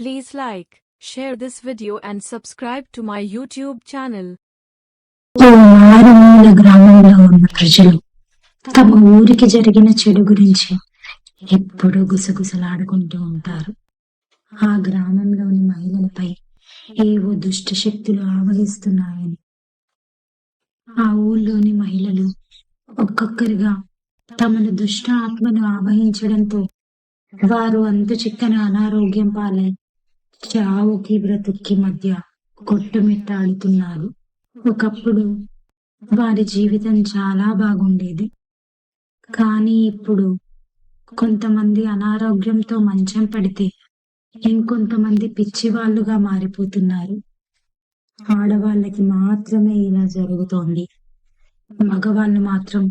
Please like, share this video and subscribe to my YouTube channel. ఓ మారుమూల గ్రామంలో ఉన్న ప్రజలు తమ ఊరికి జరిగిన చెడు గురించి ఎప్పుడూ గుసగుసలాడుకుంటూ ఉంటారు. ఆ గ్రామంలోని మహిళలపై ఏవో దుష్ట శక్తులు ఆవహిస్తున్నాయని. ఆ ఊళ్ళోని మహిళలు ఒక్కొక్కరిగా తమను దుష్ట ఆత్మను ఆవహించడంతో వారు అంతు చిక్కని అనారోగ్యం పాలై చావుకి బ్రతుక్కి మధ్య కొట్టుమిట్టాడుతున్నారు. ఒకప్పుడు వారి జీవితం చాలా బాగుండేది. కానీ ఇప్పుడు కొంతమంది అనారోగ్యంతో మంచం పడితే ఇంకొంతమంది పిచ్చివాళ్లుగా మారిపోతున్నారు. ఆడవాళ్ళకి మాత్రమే ఇలా జరుగుతోంది. మగవాళ్ళు మాత్రం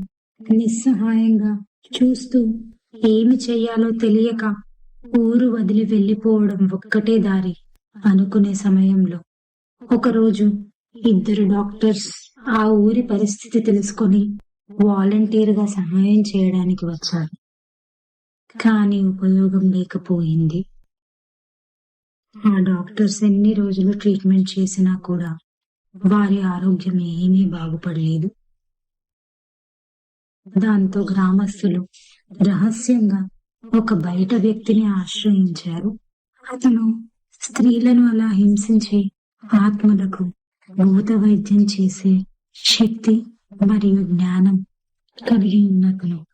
నిస్సహాయంగా చూస్తూ ఏమి చెయ్యాలో తెలియక ఊరు వదిలి వెళ్ళిపోవడం ఒక్కటే దారి అనుకునే సమయంలో ఒకరోజు ఇద్దరు డాక్టర్స్ ఆ ఊరి పరిస్థితి తెలుసుకొని వాలంటీర్గా సహాయం చేయడానికి వచ్చారు. కానీ ఉపయోగం లేకపోయింది. ఆ డాక్టర్స్ ఎన్ని రోజులు ట్రీట్మెంట్ చేసినా కూడా వారి ఆరోగ్యం ఏమీ బాగుపడలేదు. దాంతో గ్రామస్తులు రహస్యంగా ఒక బయట వ్యక్తిని ఆశ్రయించారు. అతను స్త్రీలను అలా హింసించే ఆత్మలకు భూత వైద్యం చేసే శక్తి మరియు జ్ఞానం కలిగి ఉన్నతను.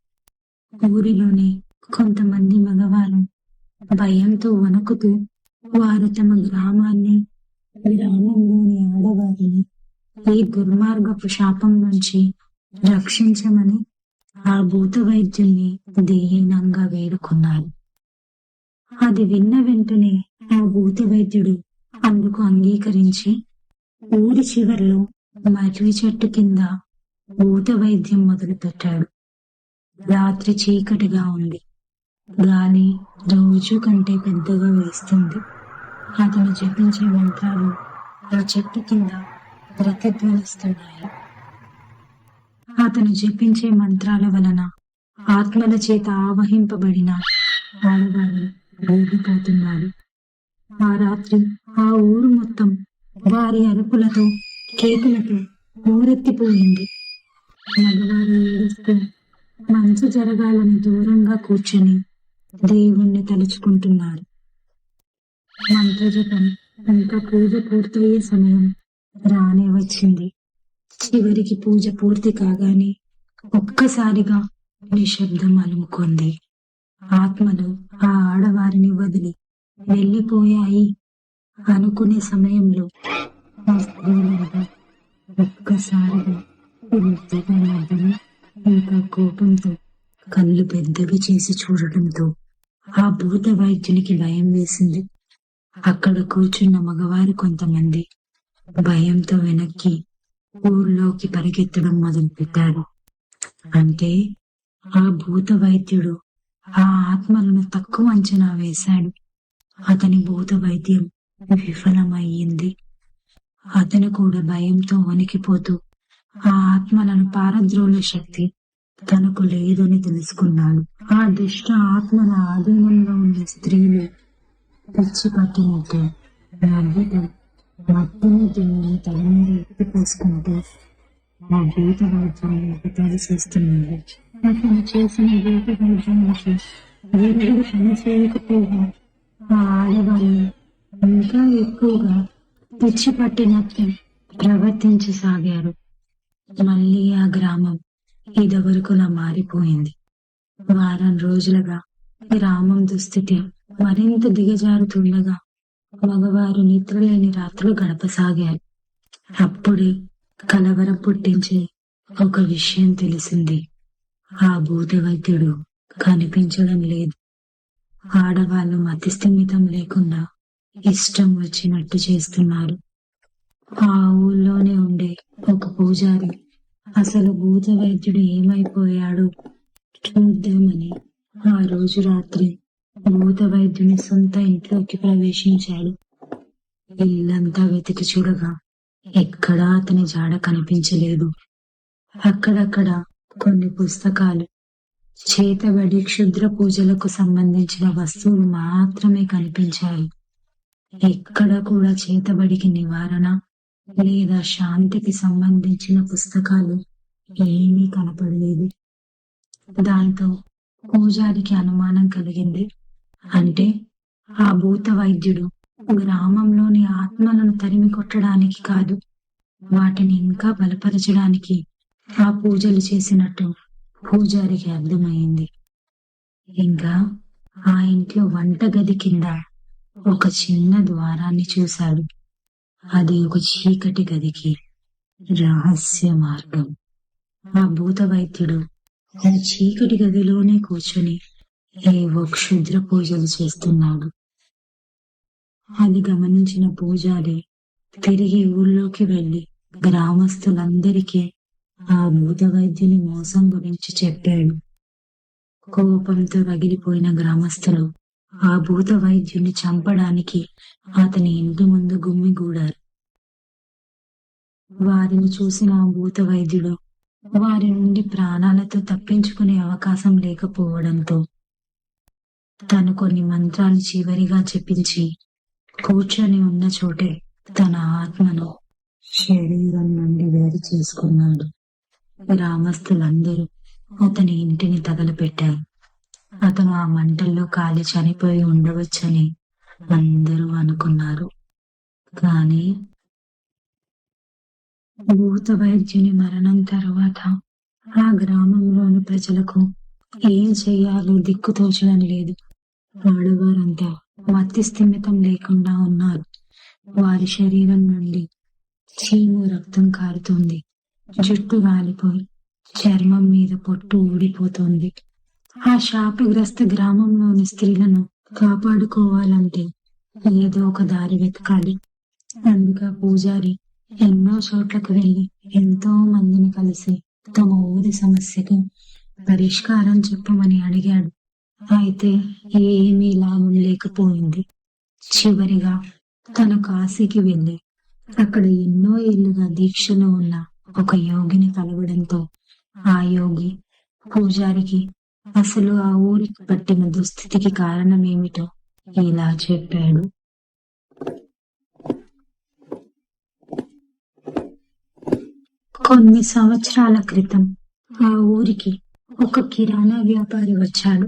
ఊరిలోని కొంతమంది మగవారు భయంతో వణుకుతూ వారు తమ గ్రామాన్ని, గ్రామంలోని ఆడవారిని ఈ దుర్మార్గపు శాపం నుంచి రక్షించమని ఆ భూత వైద్యుల్ని దీనంగా వేడుకున్నారు. అది విన్న వెంటనే ఆ భూత వైద్యుడు అందుకు అంగీకరించి ఊరి చివర్లో మర్రి చెట్టు కింద భూత వైద్యం మొదలు పెట్టాడు. రాత్రి చీకటిగా ఉంది. గాలి రోజు కంటే పెద్దగా వేస్తుంది. అతను జపించే మంత్రాలు ఆ చెట్టు కింద ప్రతిధ్వనిస్తున్నాయి. అతను జపించే మంత్రాల వలన ఆత్మల చేత ఆవహింపబడిన ఆడవారు ఊగిపోతున్నారు. ఆ రాత్రి ఆ ఊరు మొత్తం వారి అరుపులతో, కేకలతో ఊరెత్తిపోయింది. మగవారు ఏడుస్తూ మంచు జరగాలని దూరంగా కూర్చొని దేవుణ్ణి తలుచుకుంటున్నారు. మంత్రజపం ఇంకా పూజ పూర్తయ్యే సమయం రానే వచ్చింది. చివరికి పూజ పూర్తి కాగానే ఒక్కసారిగా నిశ్శబ్దం అలుముకుంది. ఆత్మలు ఆ ఆడవారిని వదిలి వెళ్ళిపోయాయి అనుకునే సమయంలో ఆ స్త్రీలంతా ఒక్కసారిగా ఇంకా కోపంతో కళ్ళు పెద్దవి చేసి చూడటంతో ఆ భూత వైద్యునికి భయం వేసింది. అక్కడ కూర్చున్న మగవారు కొంతమంది భయంతో వెనక్కి ఊర్లోకి పరిగెత్తడం మొదలుపెట్టారు. అంటే ఆ భూత వైద్యుడు ఆ ఆత్మలను తక్కువ అంచనా వేశాడు. అతని భూత వైద్యం విఫలమయ్యింది. అతను కూడా భయంతో వణికిపోతూ ఆ ఆత్మలను పారద్రోలే శక్తి తనకు లేదని తెలుసుకున్నాడు. ఆ దుష్ట ఆత్మల ఆధీనంలో ఉన్న స్త్రీలు పిచ్చి పట్టినట్టు నవ్వుతూ మట్టిని దున్ని తల మీద ఎత్తిపోసుకుంటూ ఆ భూత వైద్యాన్ని ఎగతాళి చేస్తున్నాడు. అతను చేసిన భూత వైద్యానికి వీరుడు పని చేయకపోగా ఆ ఆడవాళ్ళు ఇంకా ఎక్కువగా పిచ్చి పట్టినట్టు ప్రవర్తించసాగారు. మళ్ళీ ఆ గ్రామం ఇదివరకులా మారిపోయింది. వారం రోజులుగా గ్రామం దుస్థితి మరింత దిగజారుతుండగా మగవారు నిద్రలేని రాత్రులు గడపసాగారు. అప్పుడే కలవరం పుట్టించే ఒక విషయం తెలిసింది. ఆ భూత వైద్యుడు కనిపించడం లేదు. ఆడవాళ్ళు మతిస్థిమితం లేకుండా ఇష్టం వచ్చినట్టు చేస్తున్నారు. ఆ ఊళ్ళోనే ఉండే ఒక పూజారి అసలు భూత వైద్యుడు ఏమైపోయాడు చూద్దామని ఆ రోజు రాత్రి భూత వైద్యుని సొంత ఇంట్లోకి ప్రవేశించాడు. ఇల్లంతా వెతికి చూడగా ఎక్కడా అతని జాడ కనిపించలేదు. అక్కడక్కడ కొన్ని పుస్తకాలు, చేతబడి క్షుద్ర పూజలకు సంబంధించిన వస్తువులు మాత్రమే కనిపించాయి. ఎక్కడ కూడా చేతబడికి నివారణ లేదా శాంతికి సంబంధించిన పుస్తకాలు ఏమీ కనపడలేదు. దాంతో పూజారికి అనుమానం కలిగింది. అంటే ఆ భూత వైద్యుడు గ్రామంలోని ఆత్మలను తరిమి కొట్టడానికి కాదు, వాటిని ఇంకా బలపరచడానికి ఆ పూజలు చేసినట్టు పూజారికి అర్థమైంది. ఇంకా ఆ ఇంట్లో వంటగది కింద ఒక చిన్న ద్వారాన్ని చూశాడు. అది ఒక చీకటి గదికి రహస్య మార్గం. ఆ భూత వైద్యుడు ఆ చీకటి గదిలోనే కూర్చొని ఏవో క్షుద్ర పూజలు చేస్తున్నాడు. అది గమనించిన పూజారి తిరిగి ఊళ్ళోకి వెళ్లి గ్రామస్తులందరికీ ఆ భూత వైద్యుని మోసం గురించి చెప్పాడు. కోపంతో రగిలిపోయిన గ్రామస్తులు ఆ భూత వైద్యుని చంపడానికి అతని ఇంటి ముందు గుమ్మిగూడారు. వారిని చూసిన ఆ భూత వైద్యుడు వారి నుండి ప్రాణాలతో తప్పించుకునే అవకాశం లేకపోవడంతో తను కొన్ని మంత్రాలు చివరిగా చెప్పించి కూర్చొని ఉన్న చోటే తన ఆత్మను శరీరం నుండి వేరు చేసుకున్నాడు. గ్రామస్తులందరూ అతని ఇంటిని తగలపెట్టారు. అతను ఆ మంటల్లో కాలి చనిపోయి ఉండవచ్చని అందరూ అనుకున్నారు. కానీ భూత వైద్యుని మరణం తర్వాత ఆ గ్రామంలోని ప్రజలకు ఏం చెయ్యాలో దిక్కుతోచడం లేదు. ఆడవారంతా మతి స్థిమితం లేకుండా ఉన్నారు. వారి శరీరం నుండి చీము రక్తం కారుతుంది. జుట్టు రాలిపోయి చర్మం మీద పొట్టు ఊడిపోతుంది. ఆ శాపగ్రస్త గ్రామంలోని స్త్రీలను కాపాడుకోవాలంటే ఏదో ఒక దారి వెతకాలి. అందుక పూజారి ఎన్నో చోట్లకు వెళ్లి ఎంతో మందిని కలిసి తమ ఊరి సమస్యకు పరిష్కారం చెప్పమని అడిగాడు. అయితే ఏమీ లాభం లేకపోయింది. చివరిగా తను కాశీకి వెళ్లి అక్కడ ఎన్నో ఏళ్లుగా దీక్షలో ఉన్న ఒక యోగిని కలవడంతో ఆ యోగి పూజారికి అసలు ఆ ఊరికి పట్టిన దుస్థితికి కారణమేమిటో ఇలా చెప్పాడు. కొన్ని సంవత్సరాల క్రితం ఆ ఊరికి ఒక కిరాణా వ్యాపారి వచ్చాడు.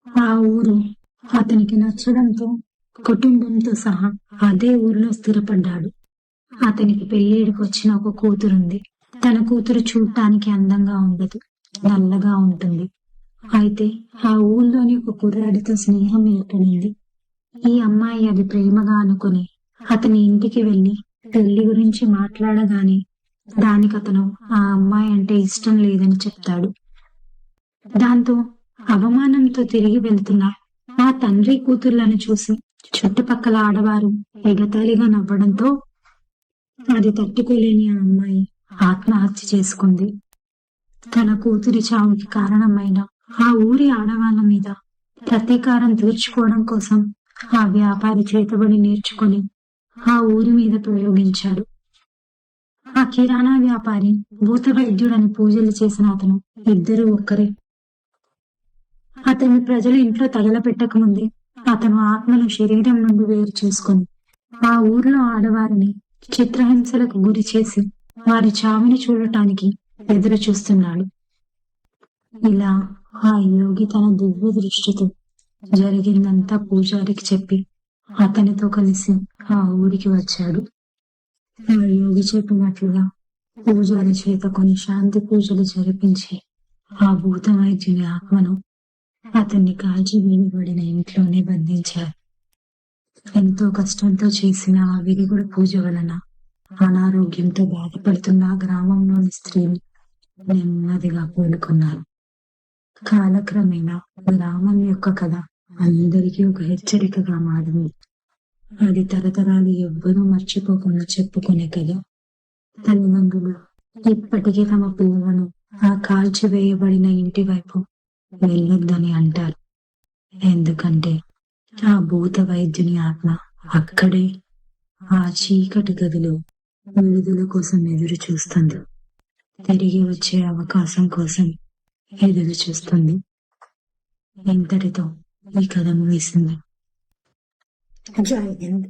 ఆ ఊరు అతనికి నచ్చడంతో కుటుంబంతో సహా అదే ఊరిలో స్థిరపడ్డాడు. అతనికి పెళ్లిడికి వచ్చిన ఒక కూతురుంది. తన కూతురు చూడటానికి అందంగా ఉండదు, నల్లగా ఉంటుంది. అయితే ఆ ఊళ్ళోని ఒక కుర్రాడితో స్నేహం ఏర్పడింది. ఈ అమ్మాయి అది ప్రేమగా అనుకుని అతని ఇంటికి వెళ్లి పెళ్లి గురించి మాట్లాడగానే దానికి అతను ఆ అమ్మాయి అంటే ఇష్టం లేదని చెప్తాడు. దాంతో అవమానంతో తిరిగి వెళ్తున్న ఆ తండ్రి కూతుర్లను చూసి చుట్టుపక్కల ఆడవారు ఎగతాళిగా నవ్వడంతో అది తట్టుకోలేని ఆ అమ్మాయి ఆత్మహత్య చేసుకుంది. తన కూతురి చావుకి కారణమైన ఆ ఊరి ఆడవాళ్ళ మీద ప్రతీకారం తీర్చుకోవడం కోసం ఆ వ్యాపారి చేతబడి నేర్చుకుని ఆ ఊరి మీద ప్రయోగించాడు. ఆ కిరాణా వ్యాపారి భూత వైద్యుడని పూజలు చేసిన అతను ఇద్దరు ఒక్కరే. అతన్ని ప్రజలు ఇంట్లో తగలపెట్టక ముందే అతను ఆత్మను శరీరం నుండి వేరు చేసుకుని ఆ ఊర్లో ఆడవారిని చిత్రహింసలకు గురి చేసి వారి చావుని చూడటానికి ఎదురు చూస్తున్నాడు. ఇలా ఆ యోగి తన దివ్య దృష్టితో జరిగిందంతా పూజారికి చెప్పి అతనితో కలిసి ఆ ఊరికి వచ్చాడు. ఆ యోగి చెప్పినట్లుగా పూజారి చేత కొన్ని శాంతి పూజలు జరిపించి ఆ భూత వైద్యుని ఆత్మను అతన్ని కాల్చి వీడిపడిన ఇంట్లోనే బంధించారు. ఎంతో కష్టంతో చేసిన ఆ విరుగుడు పూజ వలన అనారోగ్యంతో బాధపడుతున్న ఆ గ్రామంలోని స్త్రీలు నెమ్మదిగా కోలుకున్నారు. కాలక్రమేణా గ్రామం యొక్క కథ అందరికీ ఒక హెచ్చరికగా మారింది. అది తరతరాలు ఎవ్వరూ మర్చిపోకుండా చెప్పుకునే కథ. తల్లిదండ్రులు ఇప్పటికీ తమ పిల్లలను ఆ కాల్చివేయబడిన ఇంటి వైపు వెళ్ళొద్దని అంటారు. ఎందుకంటే ఆ భూత వైద్యుని ఆత్మ అక్కడే ఆ చీకటి గదిలో విడుదల కోసం ఎదురు చూస్తుంది. తిరిగి వచ్చే అవకాశం కోసం ఎదురు చూస్తుంది. ఇంతటితో ఈ కథ ముగిసింది. జై Hind.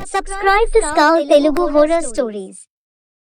Subscribe to Scout Telugu Horror Stories.